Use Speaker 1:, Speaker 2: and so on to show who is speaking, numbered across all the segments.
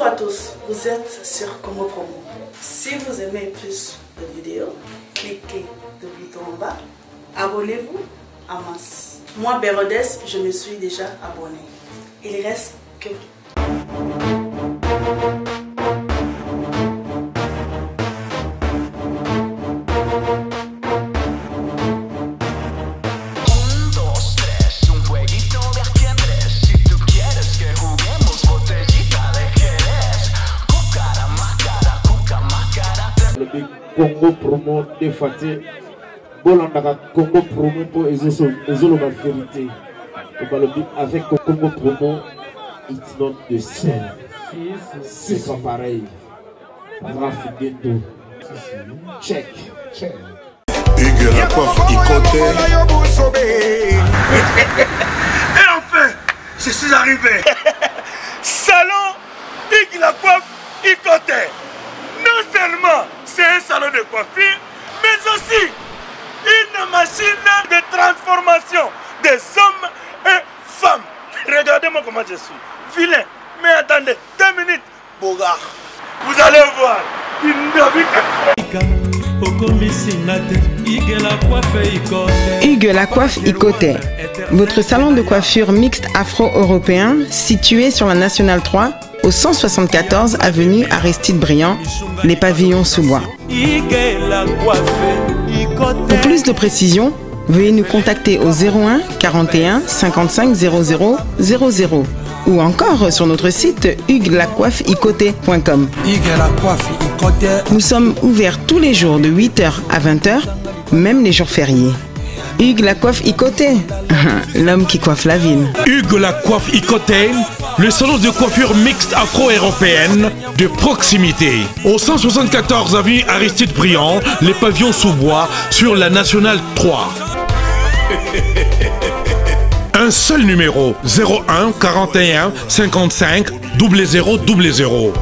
Speaker 1: Bonjour à tous, vous êtes sur Congo Promo. Si vous aimez plus de vidéos, cliquez le bouton en bas, abonnez-vous en masse. Moi, Bérodès, je me suis déjà abonné. Il reste que
Speaker 2: Congo Promo défaté. Bolanda Congo Promo pour Ezolo la vérité. Avec Congo Promo, it's not the same. C'est pas pareil. Rafineto. Check.
Speaker 3: Hugues la coiffe Ikote.
Speaker 4: Et enfin, je suis arrivé. Salon Hugues la coiffe Ikote. Non seulement c'est un salon de coiffure, mais aussi une machine de transformation des hommes et femmes. Regardez-moi comment je suis. Vilain. Mais attendez, 2 minutes. Bogard. Vous allez voir.
Speaker 5: Hugues la coiffe Ikote, votre salon de coiffure mixte afro-européen situé sur la Nationale 3 au 174 avenue Aristide Briand, les pavillons sous bois. Pour plus de précisions, veuillez nous contacter au 01 41 55 00 00 ou encore sur notre site huguelacoiffeikote.com. Nous sommes ouverts tous les jours de 8h à 20h, même les jours fériés. Hugues la coiffe Ikote, l'homme qui coiffe la ville.
Speaker 6: Hugues la coiffe Ikote, le salon de coiffure mixte afro-européenne de proximité. Au 174 avenue Aristide Briand, les pavillons sous bois sur la Nationale 3. Un seul numéro, 01 41 55 00 00.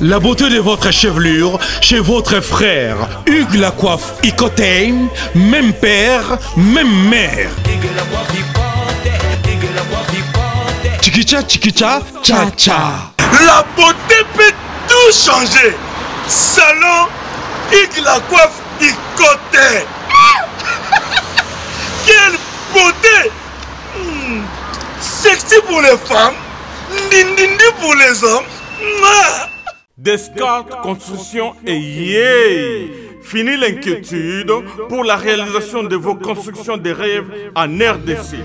Speaker 6: La beauté de votre chevelure chez votre frère. Hugues la coiffe Ikote, même père, même mère. Chikicha, chikicha, cha cha.
Speaker 4: La beauté peut tout changer. Salon Hugues la coiffe Ikote. Quelle beauté! Sexy pour les femmes, dindindi pour les hommes. Descartes Construction et yeah! Fini l'inquiétude pour la réalisation de vos constructions de rêves en RDC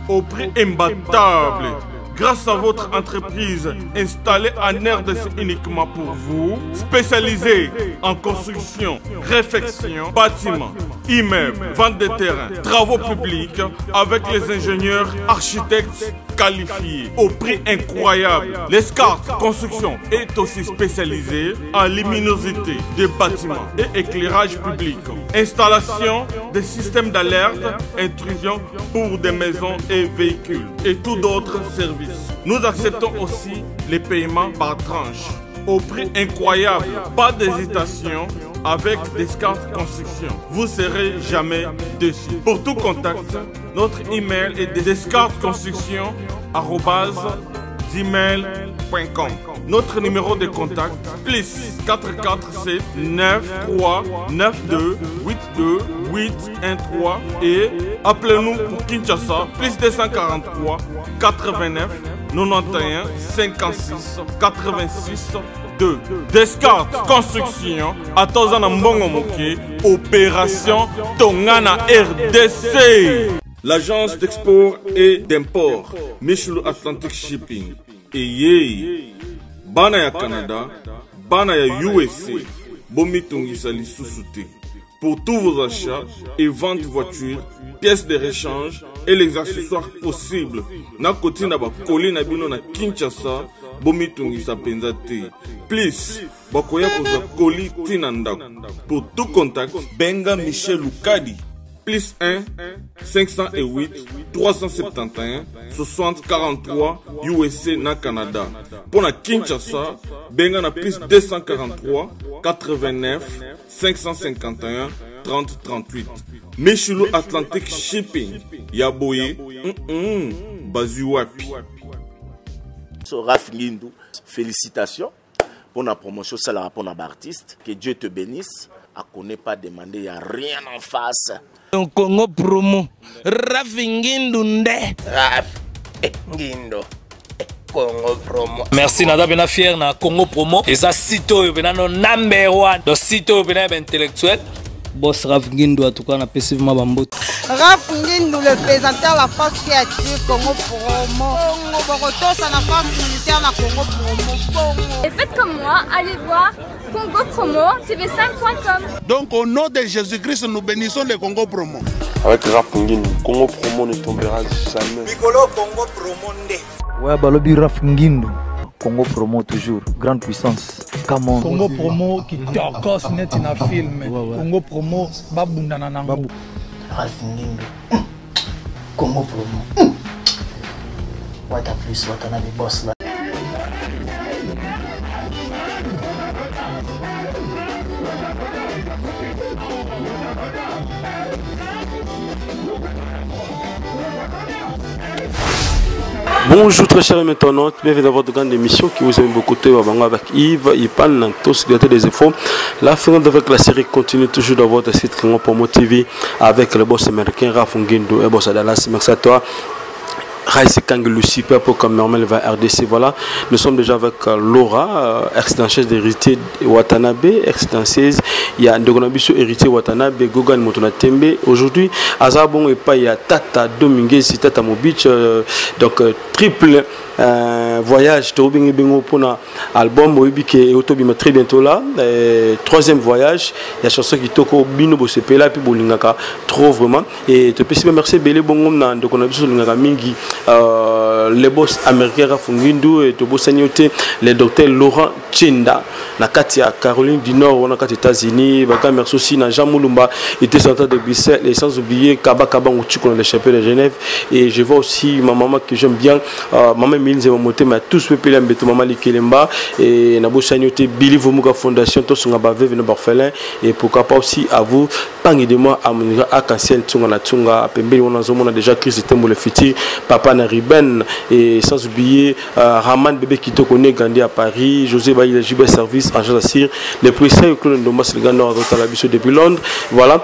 Speaker 4: au prix imbattable. Grâce à votre entreprise installée en RDC uniquement pour vous, spécialisée en construction, réfection, bâtiments, immeubles, vente de terrains, travaux publics, avec les ingénieurs architectes qualifiés au prix incroyable. L'escart Construction est aussi spécialisée en luminosité des bâtiments et éclairage public, installation des systèmes d'alerte, intrusion pour des maisons et véhicules et tout d'autres services. Nous acceptons aussi les paiements par tranche au prix incroyable. Pas d'hésitation avec Descartes Construction. Vous ne serez jamais déçus. Pour tout contact, notre email est descartesconstruction@gmail.com. Notre numéro de contact plus 447 93 92 82 813 et appelez-nous pour Kinshasa plus 243 89 91 56 86 2. Descartes Construction à Tozana Mbongo Moki, opération Tongana RDC. L'agence d'export et d'import Michelo Atlantic Shipping et yé bana ya Canada, bana ya USA, bomitungisa lisusu te. Pour tous vos achats et ventes de voitures, pièces de rechange et les accessoires possibles. Na koti na ba koli na bino na Kinshasa, bomitungisa penza te. Please, bakoya koza koli tina ndako. Pour tout contact, benga Michel Lukadi. Plus 1 508 371 60 43 USA na Canada. Pour na Kinshasa, benga na plus 243 89 551 30 38. Michelo Atlantic Shipping. Yaboye, Bazuapi.
Speaker 7: Raf Ngindou, félicitations pour la promotion, ça la rapport à l'artiste. Que Dieu te bénisse. À qu'on n'ait pas demandé, il n'y a rien en face.
Speaker 8: Congo promo. Raf Ngindou nde.
Speaker 9: Raf Ngindou. Congo promo.
Speaker 8: Merci nada bena fier na Congo promo. Et ça sito yo bena no number 1. Do sito yo bena intellectuel.
Speaker 10: Boss Raf Ngindou en tout cas on a passivement bambote.
Speaker 11: Raf Ngindou le présentateur la force créative Congo promo. Congo Boroto ça la force militaire na Congo promo.
Speaker 12: Et faites comme moi, allez voir Congo promo tv5.com.
Speaker 3: Donc au nom de Jésus-Christ nous bénissons le Congo promo.
Speaker 13: Avec Raf Ngindou, Congo promo ne tombera jamais.
Speaker 9: Piccolo Congo promo nde.
Speaker 10: Ouais, balobi Raf Ngindou. Congo promo toujours, grande puissance. Come on.
Speaker 14: Congo promo qui torcos net in a film. Congo promo babundana nango.
Speaker 15: Raf Ngindou. Congo promo. What a plus, what a nabi boss là.
Speaker 13: Bonjour très chers maintenant, bienvenue dans votre grande émission qui vous aime beaucoup avec Yves, Ipan, tous des infos. La fin avec la série continue toujours dans votre site Congo Promo TV avec le boss américain Raf Ngindou et boss Dallas. Merci à toi. Raïs Kangelu super pour comme normal va RDC. Voilà, nous sommes déjà avec Laura, ex-danseuse d'héritier Watanabe, ex-danseuse. Il y a Ndogonabiso héritier Watanabe, Gogan Motona Tembe. Aujourd'hui, Azabon et pas il y a Tata Dominguez, Tata Mobich, donc triple voyage. Tobingi Bingo pour un album, Moibike et Otobima très bientôt là. Troisième voyage, il y a chanson qui toko Bino Bosepela puis Bolingaka trop vraiment. Et te peux merci Belé Bongo na Ndogonabiso Lingaka Mingi. Les boss américains Raf Ngindou et le docteur Laurent Tchenda na Katia Caroline du Nord on a aux États-Unis baka merci aussi na Jean Moulumba était centre de Bruxelles et sans oublier Kaba Kaba Ngouchi qu'on a l'échappé de Genève et je vois aussi ma maman que j'aime bien maman Mills et Mamoté mais tous peuple en beto maman Likelemba et na Bossanioté Billy Vomuka Fondation tous on a bavé na Barfelin et pourquoi pas aussi à vous pangi de moi à mon arc-en-ciel tunga na tunga pembeli on a déjà Chris Tembo le futur Papa Nariben et sans oublier Raman Bébé qui te connaît Gandhi à Paris, José Bailly Jibé Service, Angel Assir, les policiers au de Domas le Gandhi à la Bisso depuis Londres. Voilà,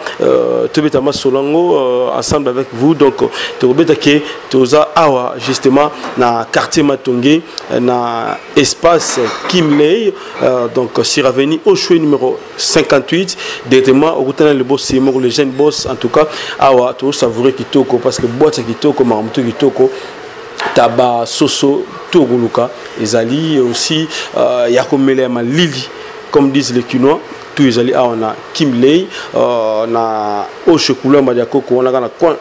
Speaker 13: Tobetama Solango ensemble avec vous. Donc, Tobetake, Toza Awa, justement, na quartier Matongé, na espace Kimley, donc sur Avenue au choix numéro 58, directement au côté le boss Seymour, le jeune boss, en tout cas, Awa, tout savourer Kitoko, parce que boîte Kitoko, Maramoutou Kitoko. Taba Soso Toguluka Ezali aussi Yakomele Lili comme disent les Kinois tout Ezali on a Kimley na Oshekula Madiakoko on a na coin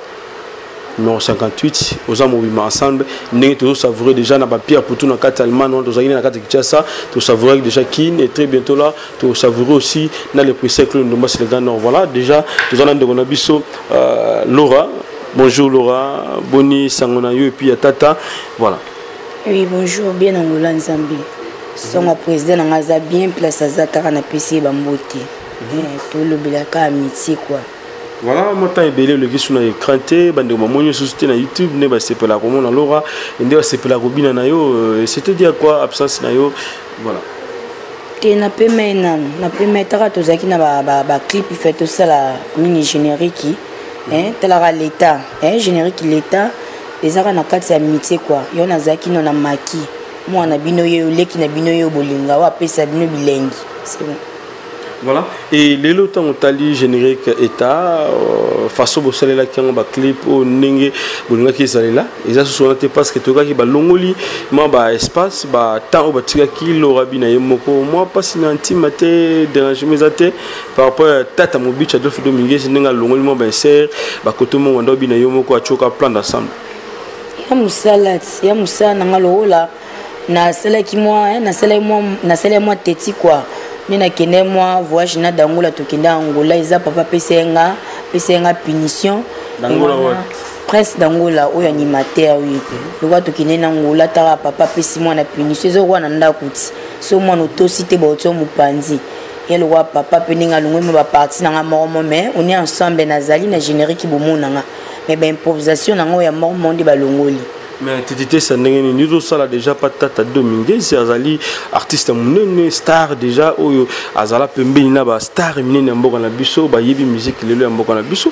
Speaker 13: numéro 58 aux amours ensemble nous tous savourer déjà na Pierre pour tout na carte allemande nous allons na carte Kinshasa tout savourer déjà Kin et très bientôt là tout savourer aussi dans les prix de Domas le Gano voilà déjà nous allons de Gonabiso Laura. Bonjour Laura, Boni Sangonayo et puis à Tata, voilà.
Speaker 16: Oui, bonjour, bien Angola Nzambi. Son président a bien place à Zatara na PC Bambote. Tout le bilaka amitié quoi.
Speaker 13: Voilà, moi tant belé le guisou na écran té, bande mamonyo société na YouTube, ne ba c'est la roman na Laura, ende ba c'est la robina na yo, c'était dire quoi absence na yo, voilà.
Speaker 16: Té na peme na peme tara tozaki na ba clip fait tout ça la mini générique. Telara l'état générique l'état les arts na kati ya amitié quoi yo na zaki no na maki moi na bino yo leki na bino yo bolinga wa pesa bino bilengi c'est bon
Speaker 13: voilà et les lots ont tali générique état façon bo salela ki ba clip o ndenge bolinga ki salela eza souvent te parce que toka ki ba longoli ma ba espace ba temps ba tika ki Laura bina yemoko moi pas na intime te dérangement zate par rapport à Tata Mobich Adolphe Dominguez ndinga longoli mo ba ser ba kotomo wando bina yemoko achoka plan d'ensemble
Speaker 16: ya musala na ngalola na sala ki moi na sala moi teti quoi Nina kene moi voyage na dangola to kenda Angola eza papa pesenga punition prince dangola oyo animateur oui lokwa to kene na Angola tara papa pesi moi na punition zo kwa na ndakuti so moi no to cité ba oto mupanzi et le roi papa peninga lungwe ba parti na moromo mais on est ensemble na zali na générique bomona mais ben improvisation na ngo ya moromo ndi ba longoli
Speaker 13: mais Tété ça nous ça déjà pas tata Dominguez c'est azali artiste monene star déjà oyo azala pembeni na ba star minene mboka na biso ba yebi musique lelo mboka na biso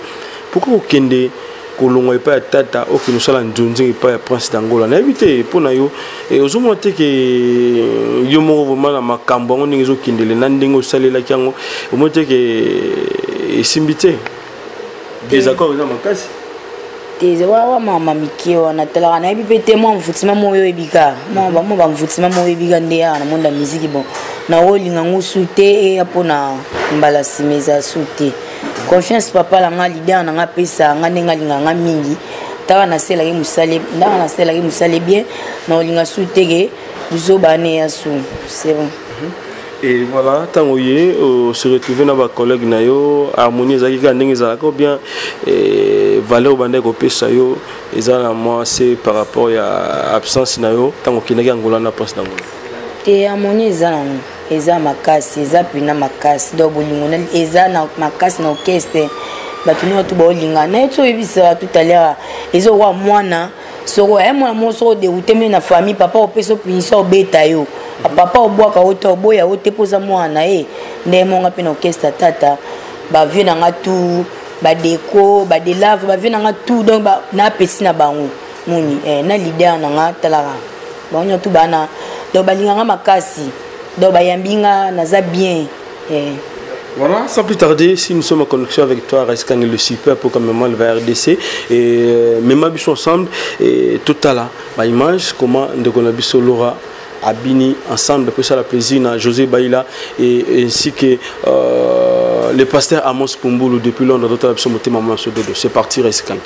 Speaker 13: pourquoi okende kolongo pas tata okino sala njonje pas prince d'Angola na éviter pour na yo et ozomonte que yo mo vraiment na makambo ngo ningezo kindele na ndingo salela kyango omonte que simbité des accords na makasi
Speaker 16: des wa mama mikio na tala na ebi pete mo mfutima mo yo ebika mo ba mfutima mo ebika ndia na monda musique bon na olinga ngusute e apona mbala simeza sute confiance papa la nga leader na nga pesa nga nenga linga mingi tala na sela ki musale ndanga na sela ki musale bien na olinga sute ke bizo bane ya su c'est bon.
Speaker 13: Et voilà, tant qu'on se retrouve dans nos collègues, harmonie, bien valeur bandé ko pesa yo, moi c'est par rapport à absence nayo, tant qu'on est Angola na poste d'Angola.
Speaker 16: Et harmonie eza makasi, eza pina makasi, do bolingo eza na makasi na orchestre, batuni watu bolinga na eto ebisa tout à l'heure, ezo wa mwana soko moi mo so dérouté mais na famille papa opeso punition beta yo. Papa oboaka oto oboya ote poza mwana nde monga pe na orchestre tata ba vie na ngatu ba déco ba de lave ba vie na ngatu donc ba na pesi na bango muni na leader na ngata ba onyo tu bana do balinga nga makasi do bayambinga naza bien
Speaker 13: Voilà, sans plus tarder, si nous sommes en connexion avec toi, Reskang le super pour comme moment le RDC et même habitués ensemble et tout à l'heure, ma image comment de Gonabiso Laura Abini ensemble après ça la plaisir à José Baïla et ainsi que le pasteur Amos Pumboulou depuis Londres d'autres options moté maman sur dodo. C'est parti Reskang.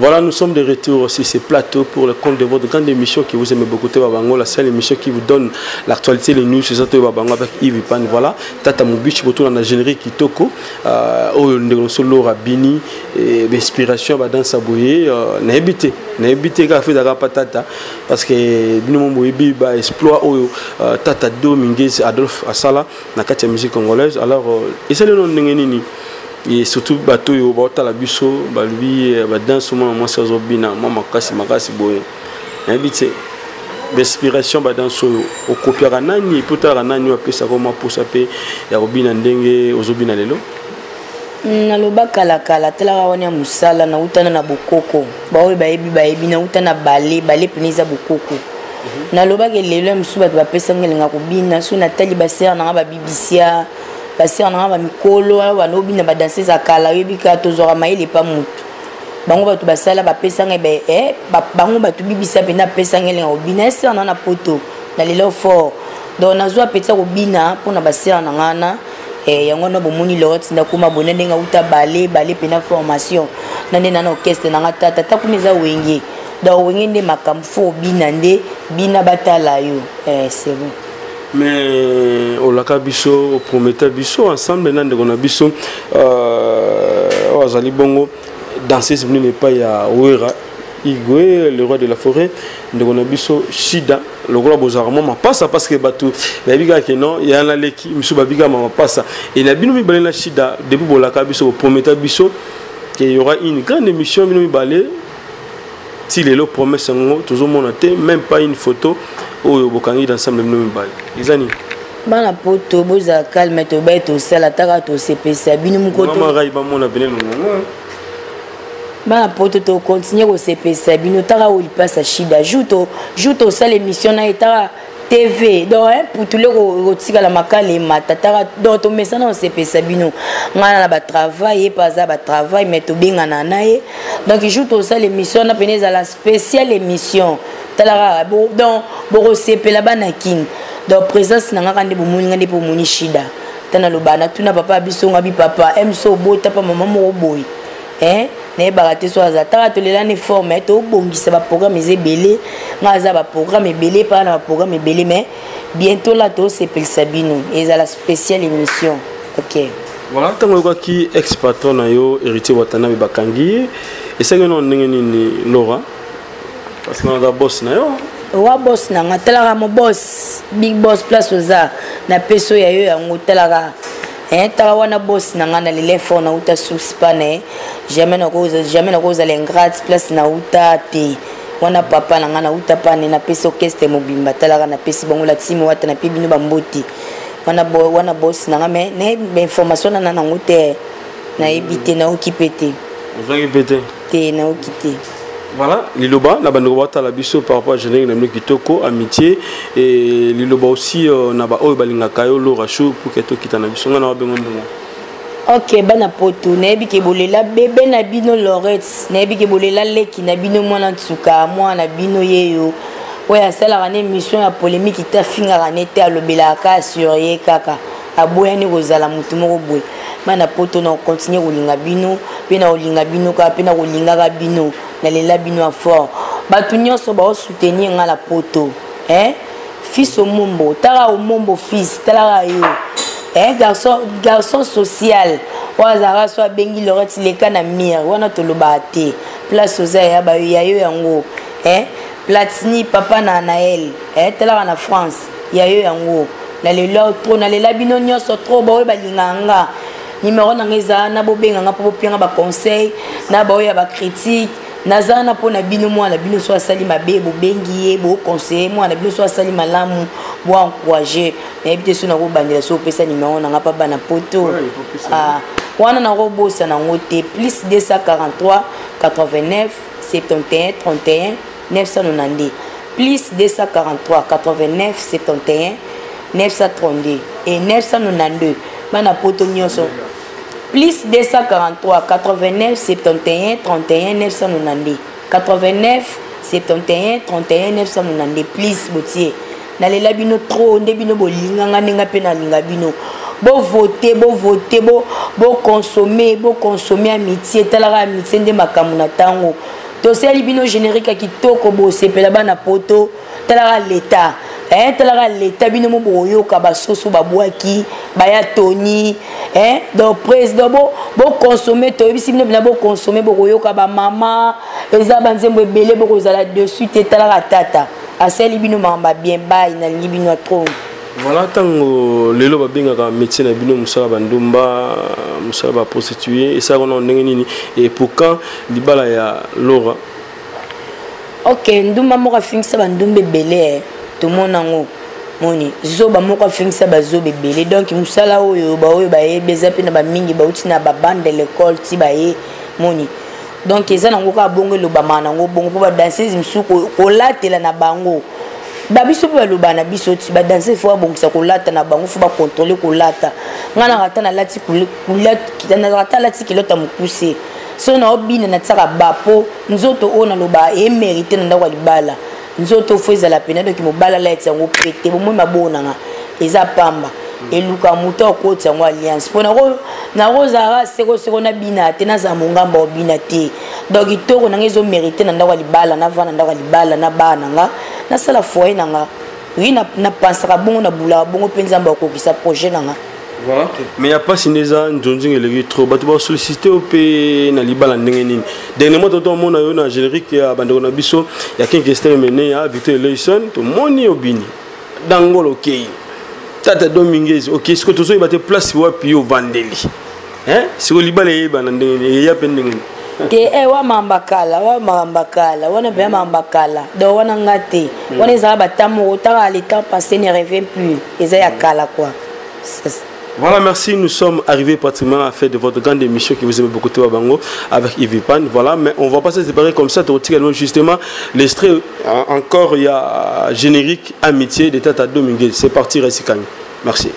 Speaker 13: Voilà, nous sommes de retour sur ces plateaux pour le compte de votre grande émission qui vous aime beaucoup, Babango, la seule émission qui vous donne l'actualité, les news, c'est ça, Babango avec Yves Pan. Voilà, Tata Moubichi, pour tout dans la générique Kitoko, Solo Rabini, inspiration, dans Sabouye, n'a évité qu'à faire de patata, parce que Binomo Mouibi, exploit Tata Dominguez, Adolphe Asala, dans la musique congolaise. Alors, et c'est le nom de et surtout bateau yo bota la biso ba lui ba dans ce moment moi ça zobina moi makasi boye invité d'inspiration ba dans so au copiera nani potara nani apesa ko maposa pe ya robina ndenge ozobina lelo
Speaker 16: na loba kala tela wanya musala na utana na bokoko bawe baebi na utana bale peniza bokoko na loba ke lelo msuba ba pesa ngelenga kubina so na tali baser na ba bibisia parce on a ba mikolo ba nobi na ba danser za kala yebika tozora maile pa mutu bango ba to basala ba pesa ngebe bango ba to bibisa pena pesa ngele ngobina c'est on a poto na lelo fort donc na zo apetsa kobina pona basera na ngana yango na bomoni lot nda kuma bonende nga uta bale pena formation na ndena na orchestre na ngata tata kuneza wenge da wenge nde makamfo bina nde bina batala yo c'est bon.
Speaker 13: Mais au laka biso au prometteur biso ensemble nan de gona biso azali bongo danser ce n'est pas ya Wera Igwe le roi de la forêt de gona biso Shida le roi bozaramo ma passa parce que bato na biga ke non ya na leki miso babiga ma passa et na bino mi balena Shida depuis au laka biso au prometteur biso qu'il y aura une grande émission bino mi balé si les lots promesses ngo toujours monaté même pas une photo au bokangi d'ensemble nous mbali izani
Speaker 16: bana poto boza calme to beto sala taka to CPC bino mukoto
Speaker 13: mama rai ba mona benelo
Speaker 16: bana poto to continuer au CPC bino taka o passa Shida juto sala émission na etara TV donc pour tout le rotika la makale matatara donc to mesana au CPC bino ngana na ba travail pas za ba travail mais to benga na nae donc juto sala émission na peneza la spéciale émission talara donc boro sepela banakin donc présence na ngaka bomoni ngande bomoni Shida tana lobana tuna papa biso ngabi papa emso bota pa mama mo boy ne barate so azatara to lelane forme to bongisa ba programme ezebele ngaza ba programme ebele pa na ba programme ebele mais bientôt là to sepel Sabino et la spéciale émission. OK.
Speaker 13: Voilà tango ko ki ex-patron na yo héritier watana be bakangi et ça non ndenge ni Laura parce que on a boss na yo
Speaker 16: wa boss na ngatala mo boss big boss place oza na peso ya yo yango talaka tala wana boss na ngana le fort na uta suspane jamais na cause l'ingrat place na uta te wana papa na ngana uta pane na peso orchestre mobimba talaka na pesi bango la timo wata na pibino bamboti wana boss na ngame ne information na ngote na ebité na okipete te na okite.
Speaker 13: Voilà, Liloba, la bande de la biso par rapport à général de Kitoko, amitié et Liloba aussi naba o balinga kayo lo racho pour que to kitana biso ngana ba ngombo.
Speaker 16: OK, bana poto nebi ke bolela bébé na bino Lorette, nebi ke bolela leki na bino mwana tsuka mwana bino yeyo. Oya sala rane émission ya polémique ta finga rane te alobela ka sur ye kaka. Aboya ni kozala mutu moko boy. Bana poto na continuer kolinga bino, pe na olinga bino ka pe na kolinga ka bino. Na lela bino fort batu nyonso ba soutenir nga la poto fils au mombo tala au mombo fils tala yo garçon social wazara so bengi Lorette leka na mire wana to lobate place oza ya ba yo yango Platini papa na Anaël tala na France ya yo yango na lela trop na lela bino nyonso trop ba ba linganga numéro na ngeza na bobenga nga po pianga ba conseil na ba ya ba critique nazana pona bino mwana bino so asali mabe bo bengi bo conseiller mwana bino so asali malamu bo encourager na ebite so na ko bandela so pesa numéro na ngapa bana poto wana na ko bosa na ngote plus 243 89 71 31 990 plus 243 89 71 932 et 992 bana poto nyonso plus 243 89 71 31 990 89 71 31 990 plus botier na lela bino trop nde bino bolinga nganenga pe na linga bino bo voter bo consommer amitié talaka amitié nde makamuna tango tosali bino générique kitoko bosepela bana poto talaka l'état talaka l'état bino mo boyoka basoso babwaki baya toni donc président bo consommer to bisi bino bina bo consommer boyoka ba mama eza banzembo ebele bokozala dessus te talaka tata asali bino mamba bien bay na libino trop.
Speaker 13: Voilà, tango lelo babengaka médecin na bino musala bandumba musala ba prostituée et ça on a nini et pour quand libala ya Laura.
Speaker 16: OK, ndumba moko fingisa bandumbe belé to monango moni zoba moko fingisa bazobe belé donc musala oyo ba yebeza pe na ba mingi ba uti na ba bande de l'école ti ba ye moni donc eza nango ka bongo lo ba manango bongo po ba danser msuko ko latela na bango. Babiso pe balobana biso ti ba danser fo bongisa ko lata na bango fo ba contrôler ko lata ngana rata na lati kitana rata lati kilota mukuse so na obina na tsaka bapo nzoto ona loba e mériter na ndako libala nzoto fo ezala pena donc mobala la etsango prêter bomoi mabona nga eza pamba eluka muto ko tsango alliance pona ko na rozara seko na bina te na za mongamba obina te donc itoko na ngezo mériter na ndako libala na vana ndako libala na bana nga na sala foyer nanga oui na pensaka bongo na bula bongo penzamba ko kisa projet nanga.
Speaker 13: Voilà. Mais il y a pas sineza njonjing elegi trop batu ba solliciter op na libala ndenge nini dernièrement toto mona yo na générique ya bandeko na biso ya kin question mené ya Victor Leison to moni obini dangolo kei tata Dominguez OK est-ce que tozo ibate place wa pio vandeli siko libala yeba na ndenge ya pendenge
Speaker 16: te wa mambakala wana be mambakala do wana ngate wana za batamo otaka le temps passé ne revient plus eza ya kala quoi.
Speaker 13: Voilà, merci. Nous sommes arrivés pratiquement à la fin de votre grande émission qui vous aime beaucoup de Bango avec Yves Pan. Voilà, mais on va pas se séparer comme ça. Justement, l'extrait encore, il y a générique Amitié de Tata Dominguez. C'est parti, Ressikani. Merci.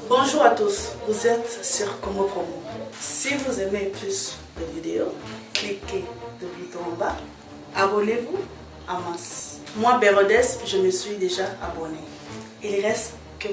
Speaker 1: Bonjour à tous, vous êtes sur Congo Promo. Si vous aimez plus de vidéos, cliquez le bouton en bas, abonnez-vous en masse. Moi, Bérodès, je me suis déjà abonné. Il reste que...